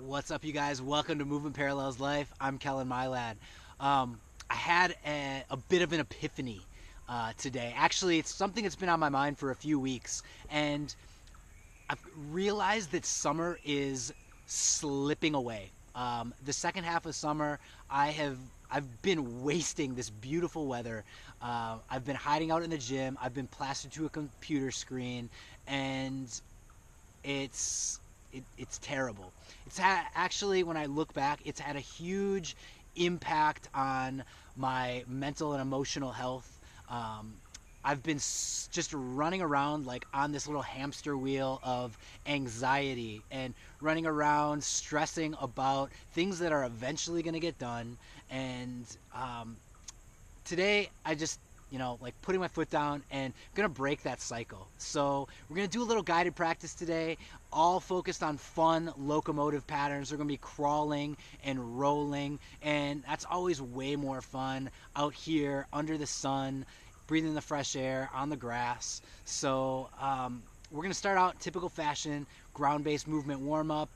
What's up, you guys? Welcome to Movement Parallels Life. I'm Kellen Mylad. I had a bit of an epiphany today. Actually, it's something that's been on my mind for a few weeks, and I've realized that summer is slipping away. The second half of summer, I've been wasting this beautiful weather. I've been hiding out in the gym. I've been plastered to a computer screen, and it's terrible. Actually, when I look back, it's had a huge impact on my mental and emotional health. Um, I've been just running around like on this little hamster wheel of anxiety and running around stressing about things that are eventually going to get done. And today I just like putting my foot down and I'm gonna break that cycle. So we're gonna do a little guided practice today, all focused on fun locomotive patterns. We're gonna be crawling and rolling, and that's always way more fun out here under the sun, breathing the fresh air on the grass. So we're gonna start out typical fashion, ground-based movement warm-up,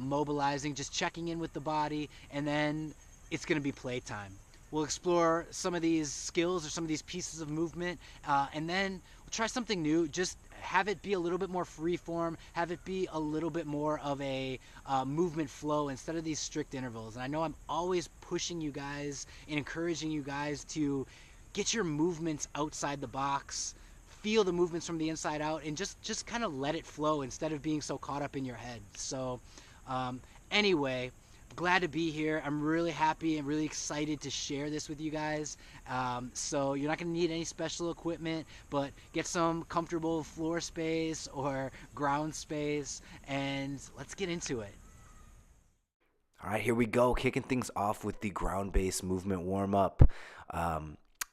mobilizing, just checking in with the body, and then it's gonna be playtime. We'll explore some of these skills or some of these pieces of movement, and then we'll try something new. Just have it be a little bit more free form, have it be a little bit more of a movement flow instead of these strict intervals. And I know I'm always pushing you guys and encouraging you guys to get your movements outside the box, feel the movements from the inside out, and just kind of let it flow instead of being so caught up in your head. So anyway, glad to be here. I'm really happy and really excited to share this with you guys. So you're not going to need any special equipment, but get some comfortable floor space or ground space, and let's get into it. All right, here we go. Kicking things off with the ground-based movement warm-up.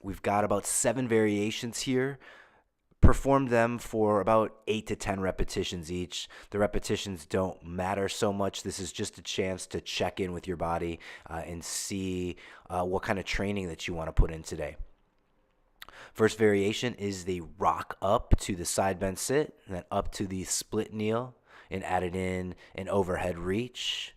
We've got about 7 variations here. Perform them for about 8 to 10 repetitions each. The repetitions don't matter so much. This is just a chance to check in with your body and see what kind of training that you want to put in today. First variation is the rock up to the side bend sit, and then up to the split kneel, and added in an overhead reach.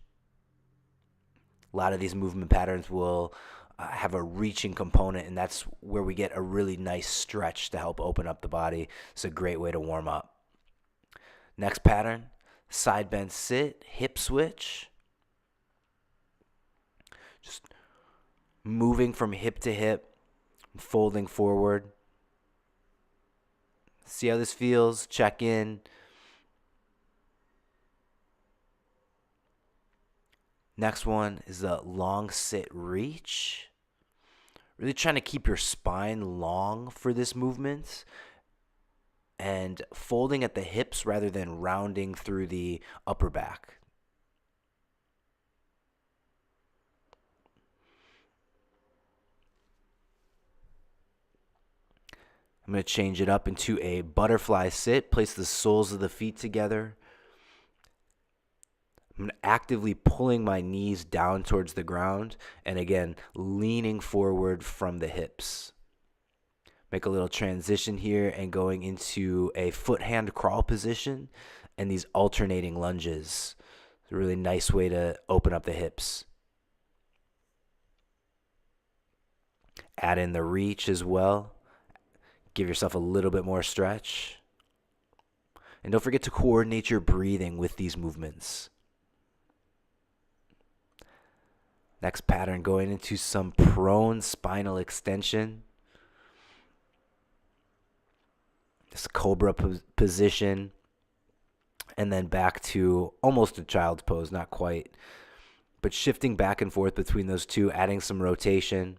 A lot of these movement patterns will have a reaching component, and that's where we get a really nice stretch to help open up the body. It's a great way to warm up. Next pattern, side bend sit, hip switch. Just moving from hip to hip, folding forward. See how this feels, check in. Next one is the long sit reach. Really trying to keep your spine long for this movement and folding at the hips rather than rounding through the upper back. I'm going to change it up into a butterfly sit. Place the soles of the feet together. I'm actively pulling my knees down towards the ground and again, leaning forward from the hips. Make a little transition here and going into a foot hand crawl position and these alternating lunges. It's a really nice way to open up the hips. Add in the reach as well. Give yourself a little bit more stretch. And don't forget to coordinate your breathing with these movements. Next pattern, going into some prone spinal extension. This cobra position. And then back to almost a child's pose, not quite. But shifting back and forth between those two, adding some rotation.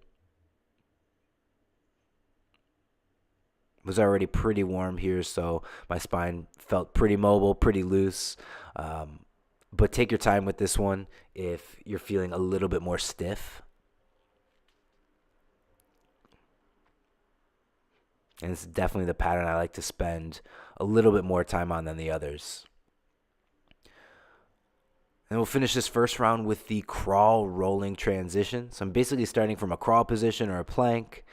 It was already pretty warm here, so my spine felt pretty mobile, pretty loose. But take your time with this one if you're feeling a little bit more stiff. And it's definitely the pattern I like to spend a little bit more time on than the others. And we'll finish this first round with the crawl rolling transition. So I'm basically starting from a crawl position or a plank.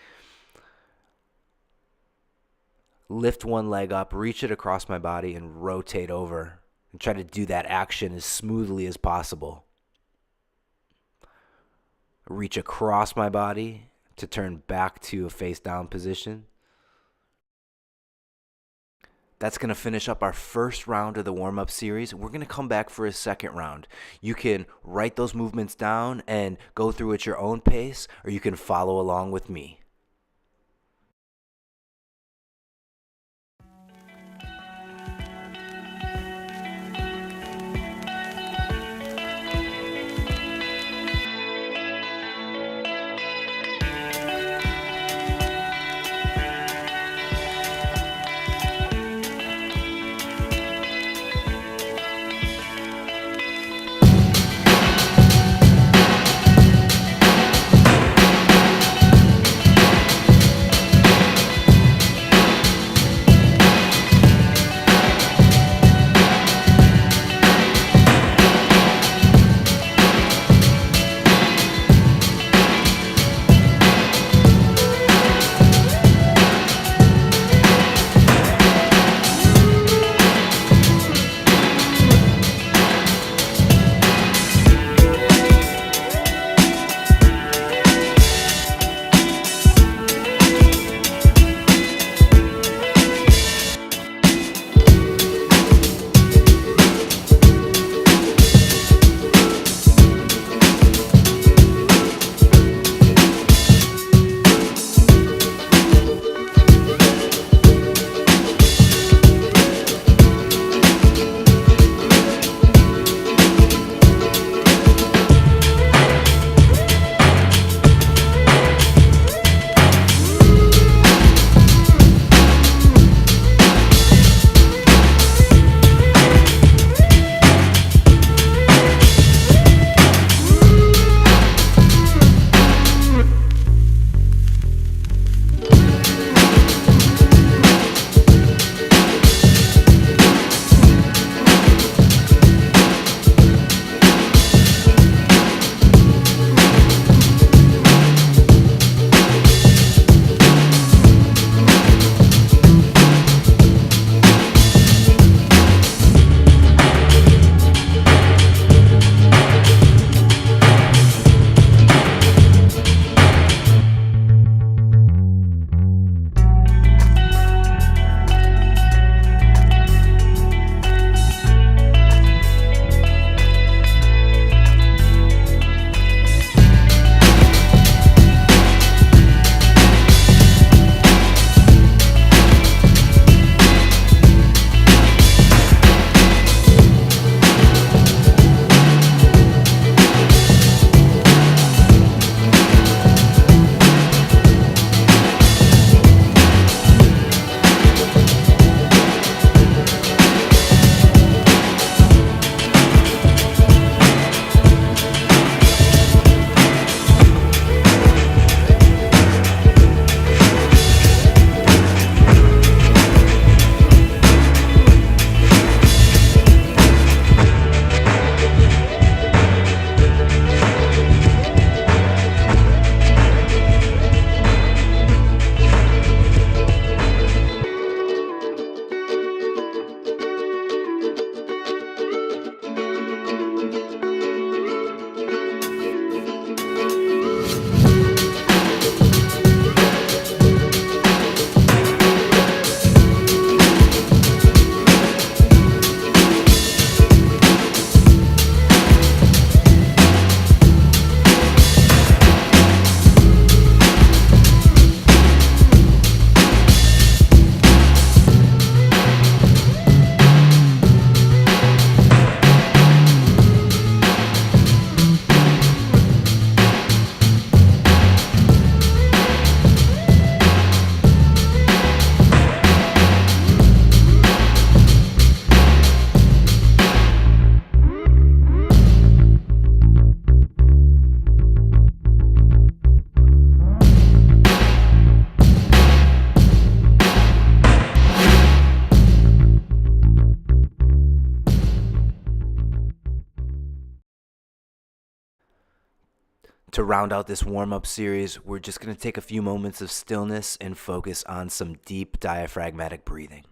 Lift one leg up, reach it across my body, and rotate over. and try to do that action as smoothly as possible. Reach across my body to turn back to a face down position. That's going to finish up our first round of the warm-up series. We're going to come back for a second round. You can write those movements down and go through at your own pace, or you can follow along with me. To round out this warm-up series, we're just going to take a few moments of stillness and focus on some deep diaphragmatic breathing.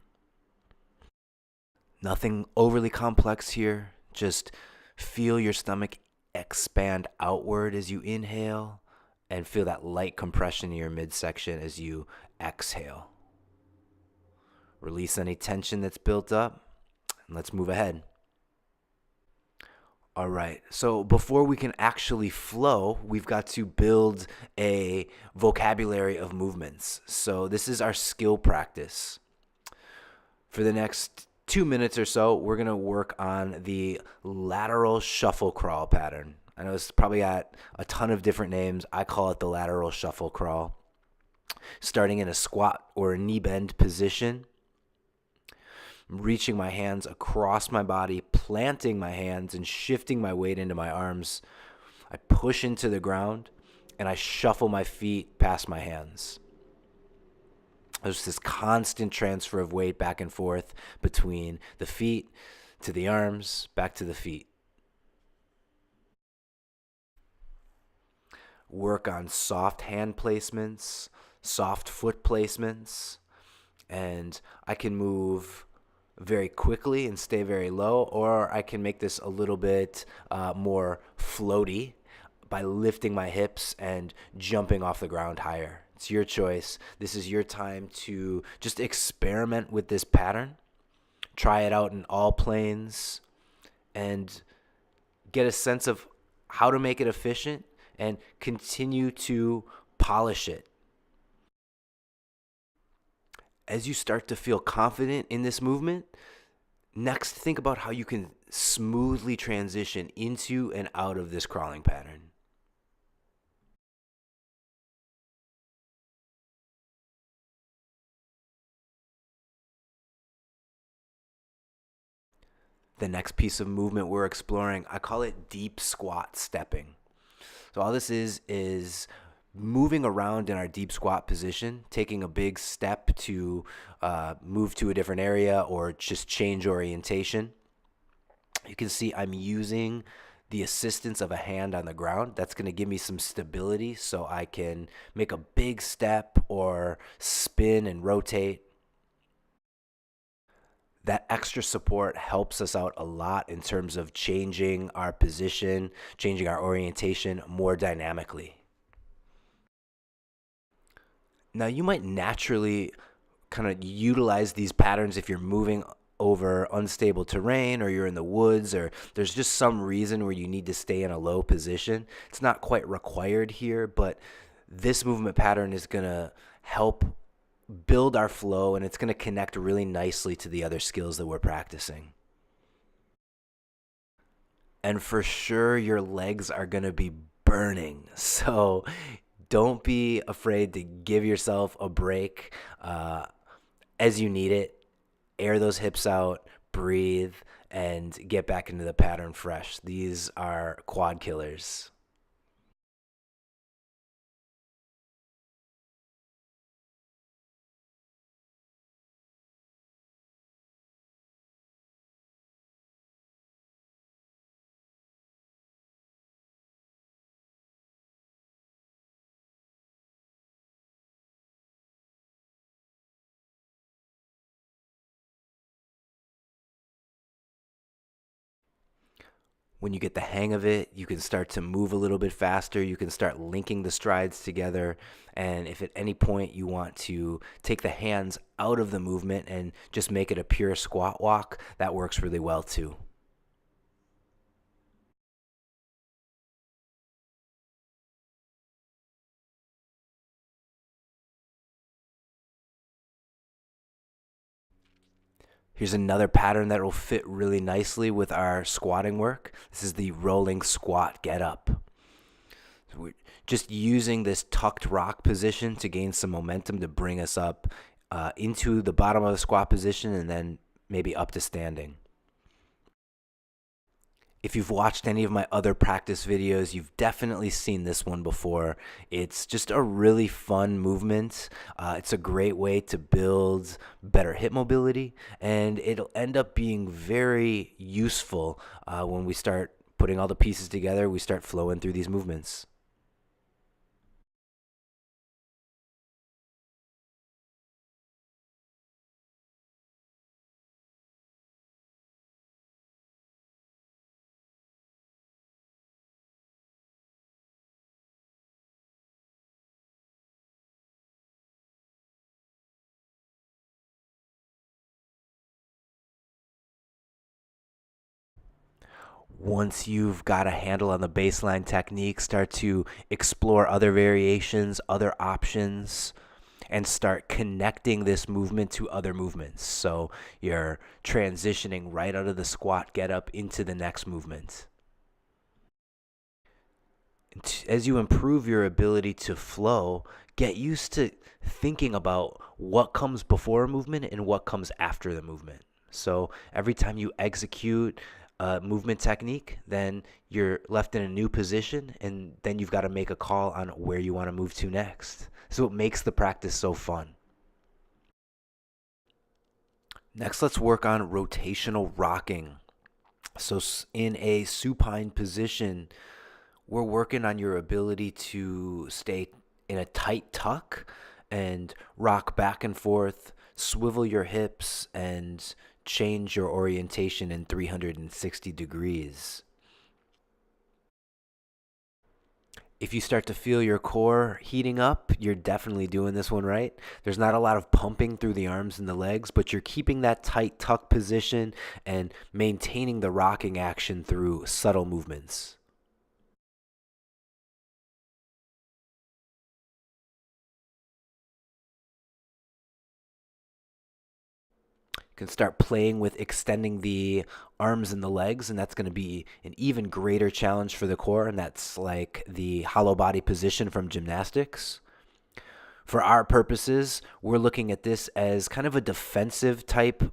Nothing overly complex here. Just feel your stomach expand outward as you inhale and feel that light compression in your midsection as you exhale. Release any tension that's built up, and let's move ahead. All right, so before we can actually flow, we've got to build a vocabulary of movements. So this is our skill practice. For the next 2 minutes or so, we're going to work on the lateral shuffle crawl pattern. I know it's probably got a ton of different names. I call it the lateral shuffle crawl. Starting in a squat or a knee bend position, reaching my hands across my body, planting my hands and shifting my weight into my arms. I push into the ground and I shuffle my feet past my hands. There's this constant transfer of weight back and forth between the feet to the arms, back to the feet. Work on soft hand placements, soft foot placements, and I can move very quickly and stay very low, or I can make this a little bit more floaty by lifting my hips and jumping off the ground higher. It's your choice. This is your time to just experiment with this pattern. Try it out in all planes and get a sense of how to make it efficient and continue to polish it. As you start to feel confident in this movement, next think about how you can smoothly transition into and out of this crawling pattern. The next piece of movement we're exploring, I call it deep squat stepping. So all this is moving around in our deep squat position, taking a big step to move to a different area or just change orientation. You can see I'm using the assistance of a hand on the ground. That's going to give me some stability so I can make a big step or spin and rotate. That extra support helps us out a lot in terms of changing our position, changing our orientation more dynamically. Now, you might naturally kind of utilize these patterns if you're moving over unstable terrain or you're in the woods or there's just some reason where you need to stay in a low position. It's not quite required here, but this movement pattern is going to help build our flow and it's going to connect really nicely to the other skills that we're practicing. And for sure, your legs are going to be burning. So don't be afraid to give yourself a break as you need it. Air those hips out, breathe, and get back into the pattern fresh. These are quad killers. When you get the hang of it, you can start to move a little bit faster. You can start linking the strides together. And if at any point you want to take the hands out of the movement and just make it a pure squat walk, that works really well too. Here's another pattern that will fit really nicely with our squatting work. This is the rolling squat get up. So we're just using this tucked rock position to gain some momentum to bring us up into the bottom of the squat position and then maybe up to standing. If you've watched any of my other practice videos, you've definitely seen this one before. It's just a really fun movement. It's a great way to build better hip mobility, and it'll end up being very useful when we start putting all the pieces together, we start flowing through these movements. Once you've got a handle on the baseline technique, start to explore other variations, other options, and start connecting this movement to other movements. So you're transitioning right out of the squat get up into the next movement. As you improve your ability to flow, get used to thinking about what comes before a movement and what comes after the movement. So every time you execute a movement technique, then you're left in a new position, and then you've got to make a call on where you want to move to next. So it makes the practice so fun. Next, let's work on rotational rocking. So in a supine position, we're working on your ability to stay in a tight tuck and rock back and forth, swivel your hips, and change your orientation in 360 degrees. If you start to feel your core heating up, you're definitely doing this one right. There's not a lot of pumping through the arms and the legs, but you're keeping that tight tuck position and maintaining the rocking action through subtle movements. Can start playing with extending the arms and the legs, and that's going to be an even greater challenge for the core, and that's like the hollow body position from gymnastics. For our purposes, we're looking at this as kind of a defensive type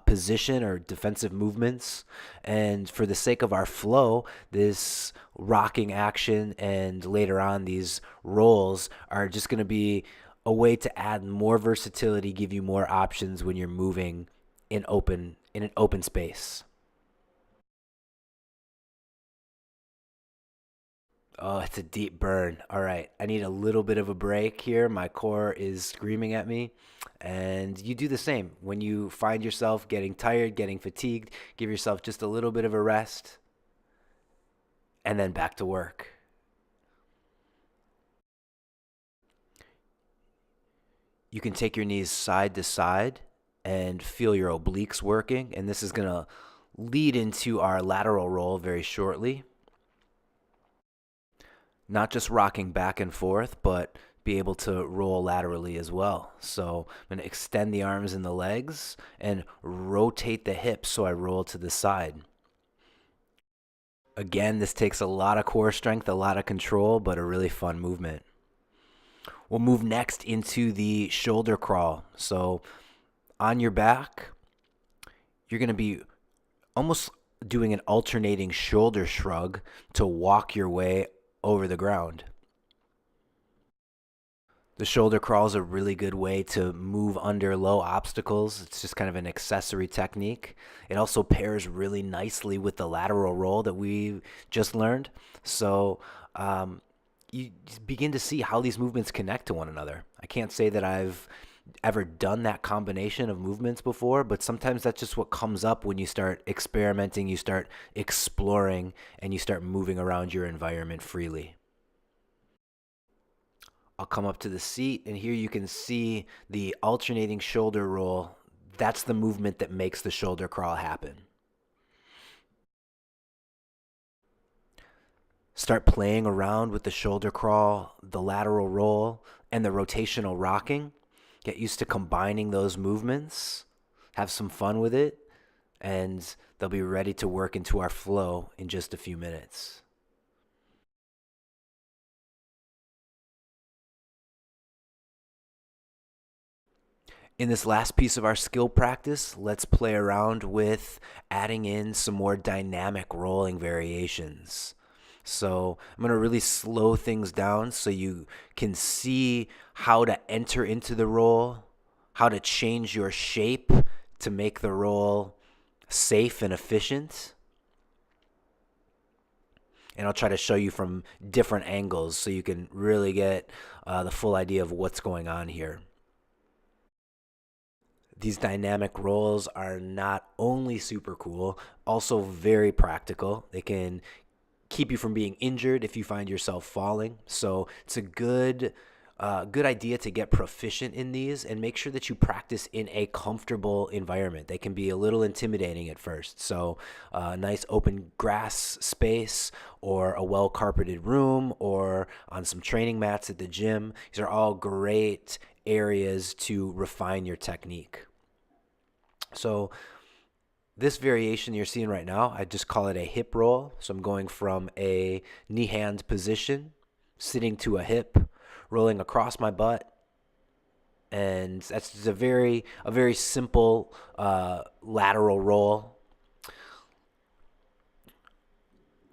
position or defensive movements. And for the sake of our flow, this rocking action and later on these rolls are just going to be a way to add more versatility, give you more options when you're moving in an open space. Oh, it's a deep burn. All right. I need a little bit of a break here. My core is screaming at me. And you do the same. When you find yourself getting tired, getting fatigued, give yourself just a little bit of a rest and then back to work. You can take your knees side to side and feel your obliques working. And this is going to lead into our lateral roll very shortly. Not just rocking back and forth, but be able to roll laterally as well. So I'm going to extend the arms and the legs and rotate the hips so I roll to the side. Again, this takes a lot of core strength, a lot of control, but a really fun movement. We'll move next into the shoulder crawl. So on your back, you're going to be almost doing an alternating shoulder shrug to walk your way over the ground. The shoulder crawl is a really good way to move under low obstacles. It's just kind of an accessory technique. It also pairs really nicely with the lateral roll that we just learned. So you begin to see how these movements connect to one another. I can't say that I've ever done that combination of movements before, but sometimes that's just what comes up when you start experimenting, you start exploring, and you start moving around your environment freely. I'll come up to the seat, and here you can see the alternating shoulder roll. That's the movement that makes the shoulder crawl happen. Start playing around with the shoulder crawl, the lateral roll, and the rotational rocking. Get used to combining those movements. Have some fun with it, and they'll be ready to work into our flow in just a few minutes. In this last piece of our skill practice, let's play around with adding in some more dynamic rolling variations. So I'm going to really slow things down so you can see how to enter into the roll, how to change your shape to make the roll safe and efficient. And I'll try to show you from different angles so you can really get the full idea of what's going on here. These dynamic rolls are not only super cool, also very practical. They can keep you from being injured if you find yourself falling. So it's a good good idea to get proficient in these and make sure that you practice in a comfortable environment. They can be a little intimidating at first. So a nice open grass space or a well-carpeted room or on some training mats at the gym. These are all great areas to refine your technique. So this variation you're seeing right now, I just call it a hip roll. So I'm going from a knee hand position, sitting to a hip, rolling across my butt. And that's just a very simple lateral roll.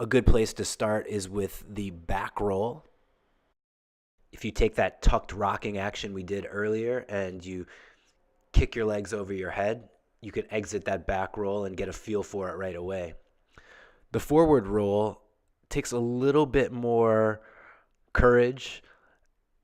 A good place to start is with the back roll. If you take that tucked rocking action we did earlier and you kick your legs over your head, you can exit that back roll and get a feel for it right away. The forward roll takes a little bit more courage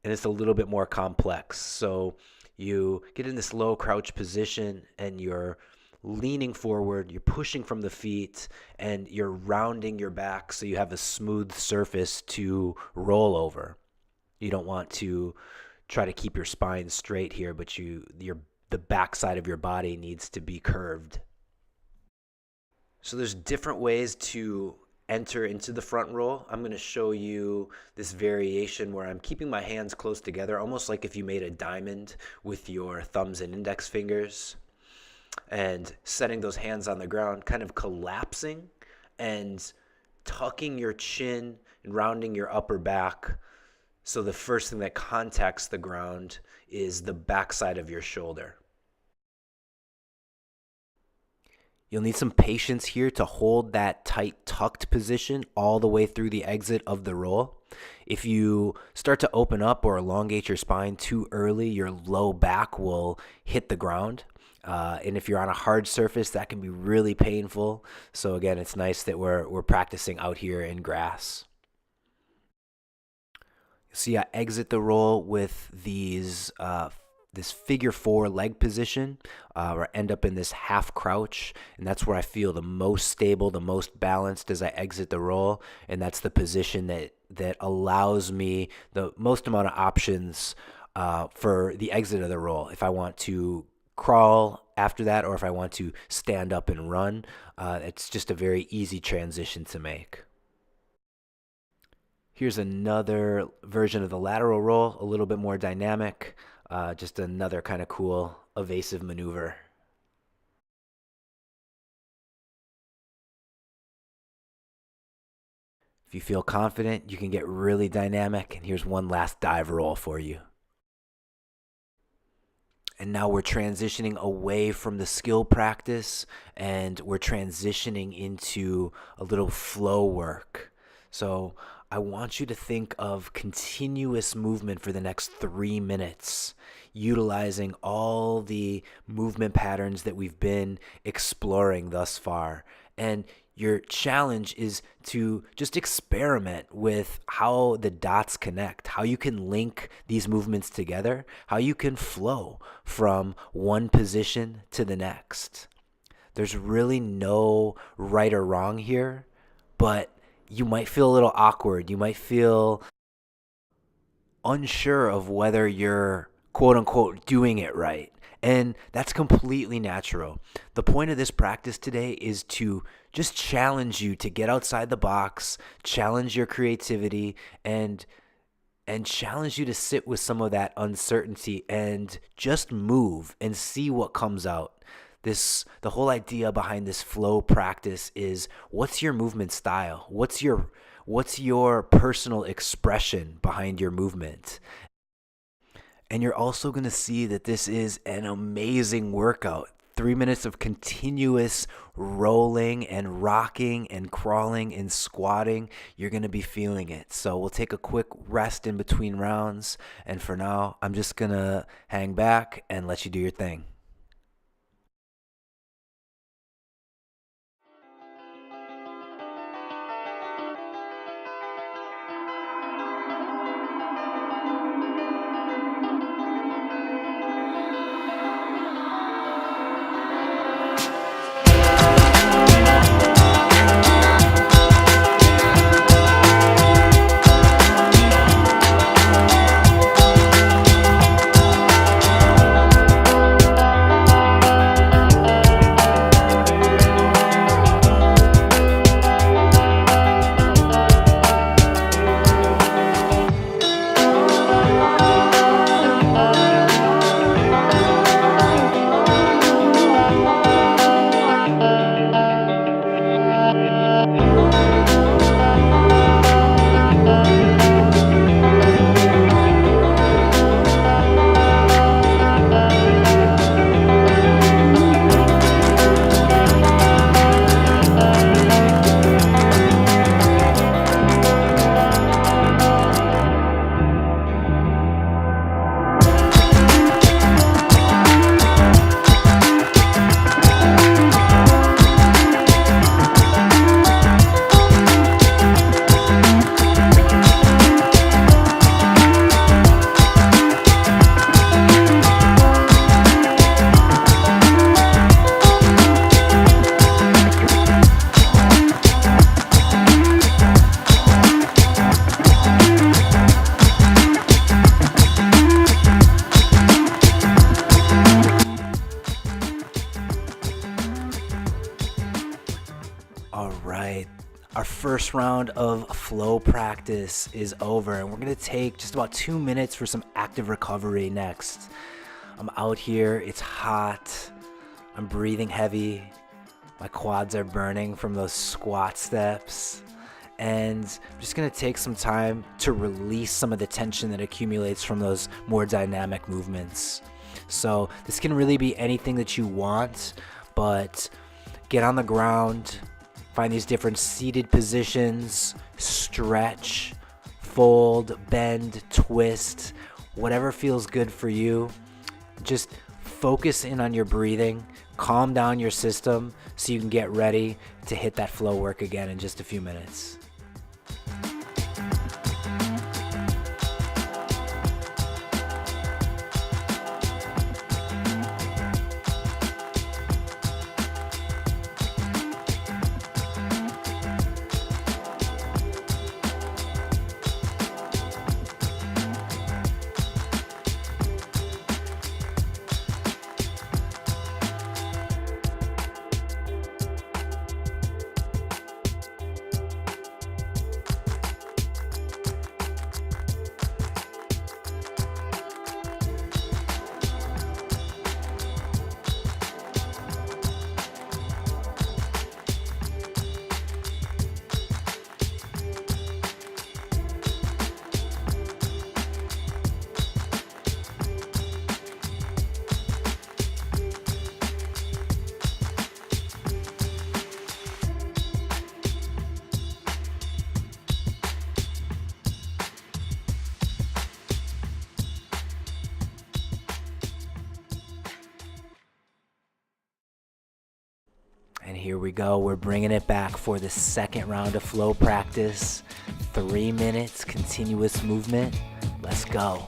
and it's a little bit more complex. So you get in this low crouch position and you're leaning forward, you're pushing from the feet, and you're rounding your back so you have a smooth surface to roll over. You don't want to try to keep your spine straight here, but the backside of your body needs to be curved. So there's different ways to enter into the front roll. I'm going to show you this variation where I'm keeping my hands close together, almost like if you made a diamond with your thumbs and index fingers, and setting those hands on the ground, kind of collapsing and tucking your chin and rounding your upper back. So the first thing that contacts the ground is the backside of your shoulder. You'll need some patience here to hold that tight tucked position all the way through the exit of the roll. If you start to open up or elongate your spine too early, your low back will hit the ground. And if you're on a hard surface, that can be really painful. So again, it's nice that we're practicing out here in grass. See, I exit the roll with these this figure 4 leg position, where I end up in this half crouch, and that's where I feel the most stable, the most balanced as I exit the roll, and that's the position that allows me the most amount of options for the exit of the roll. If I want to crawl after that, or if I want to stand up and run, it's just a very easy transition to make. Here's another version of the lateral roll, a little bit more dynamic, just another kind of cool evasive maneuver. If you feel confident, you can get really dynamic, and here's one last dive roll for you. And now we're transitioning away from the skill practice, and we're transitioning into a little flow work. So I want you to think of continuous movement for the next 3 minutes, utilizing all the movement patterns that we've been exploring thus far. And your challenge is to just experiment with how the dots connect, how you can link these movements together, how you can flow from one position to the next. There's really no right or wrong here, but you might feel a little awkward. You might feel unsure of whether you're quote unquote doing it right. And that's completely natural. The point of this practice today is to just challenge you to get outside the box, challenge your creativity, and challenge you to sit with some of that uncertainty and just move and see what comes out. The whole idea behind this flow practice is, what's your movement style? What's your personal expression behind your movement? And you're also going to see that this is an amazing workout. 3 minutes of continuous rolling and rocking and crawling and squatting. You're going to be feeling it. So we'll take a quick rest in between rounds. And for now, I'm just going to hang back and let you do your thing. right. Our first round of flow practice is over, and we're going to take just about 2 minutes for some active recovery next. I'm out here, it's hot, I'm breathing heavy, my quads are burning from those squat steps, and I'm just going to take some time to release some of the tension that accumulates from those more dynamic movements. So this can really be anything that you want, but get on the ground, find these different seated positions, stretch, fold, bend, twist, whatever feels good for you. Just focus in on your breathing, calm down your system so you can get ready to hit that flow work again in just a few minutes. And here we go. We're bringing it back for the second round of flow practice. 3 minutes, continuous movement. Let's go.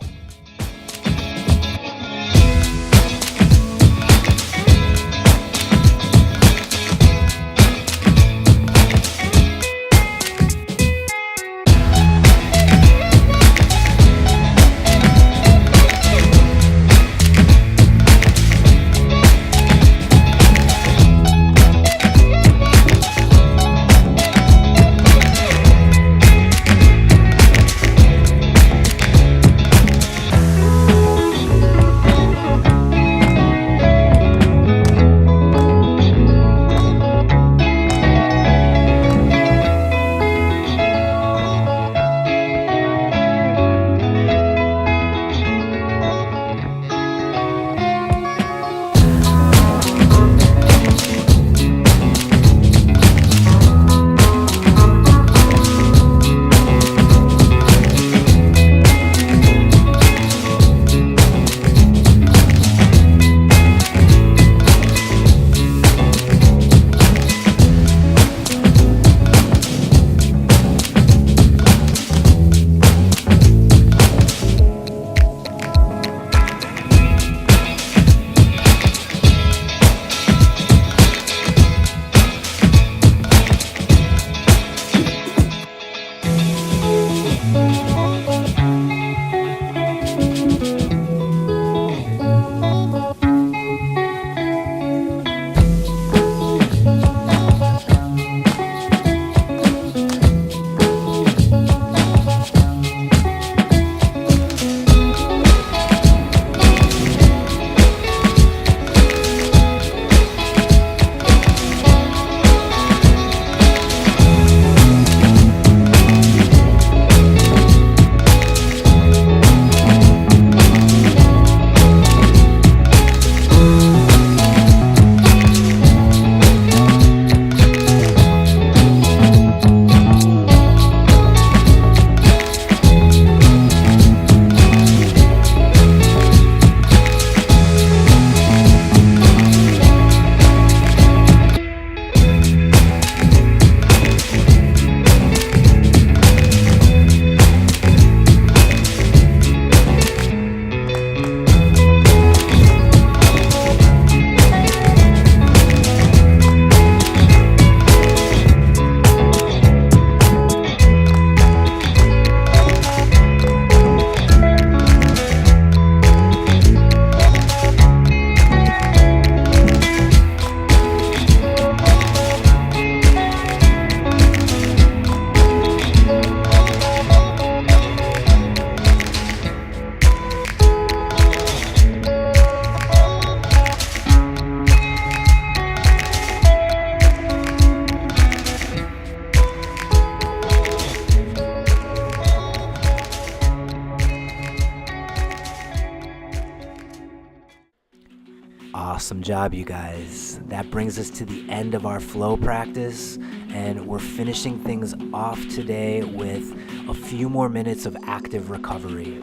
Awesome job, you guys. That brings us to the end of our flow practice, and we're finishing things off today with a few more minutes of active recovery.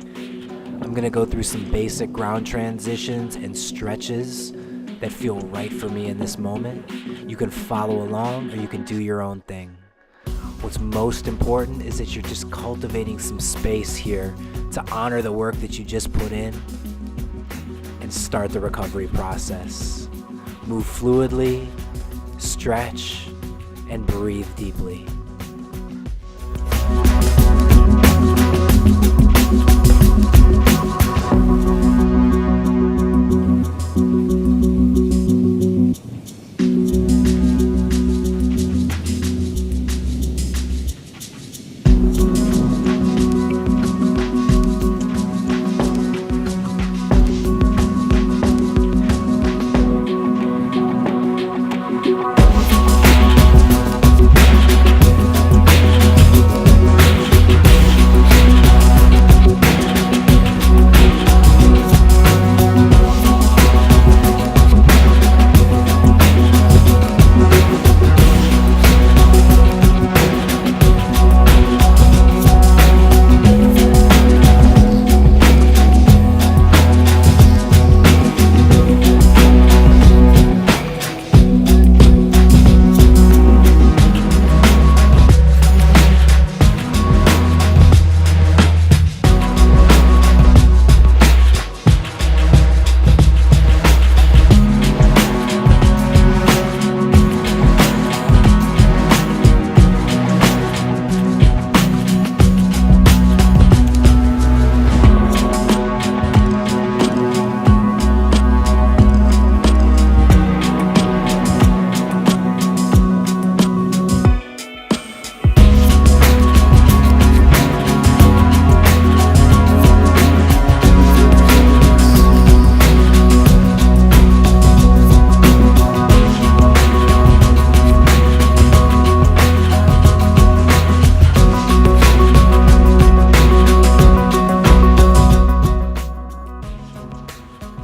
I'm gonna go through some basic ground transitions and stretches that feel right for me in this moment. You can follow along or you can do your own thing. What's most important is that you're just cultivating some space here to honor the work that you just put in and start the recovery process. Move fluidly, stretch, and breathe deeply.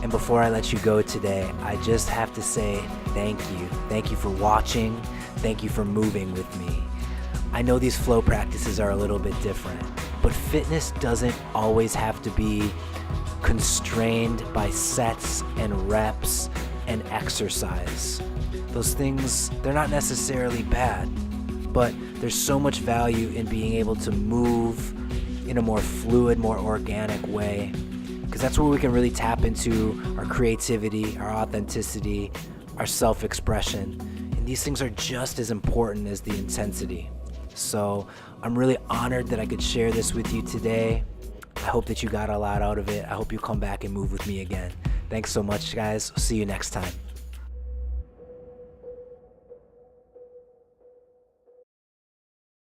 Before I let you go today, I just have to say thank you. Thank you for watching. Thank you for moving with me. I know these flow practices are a little bit different, but fitness doesn't always have to be constrained by sets and reps and exercise. Those things, they're not necessarily bad, but there's so much value in being able to move in a more fluid, more organic way, because that's where we can really tap into our creativity, our authenticity, our self-expression. And these things are just as important as the intensity. So I'm really honored that I could share this with you today. I hope that you got a lot out of it. I hope you come back and move with me again. Thanks so much, guys. See you next time.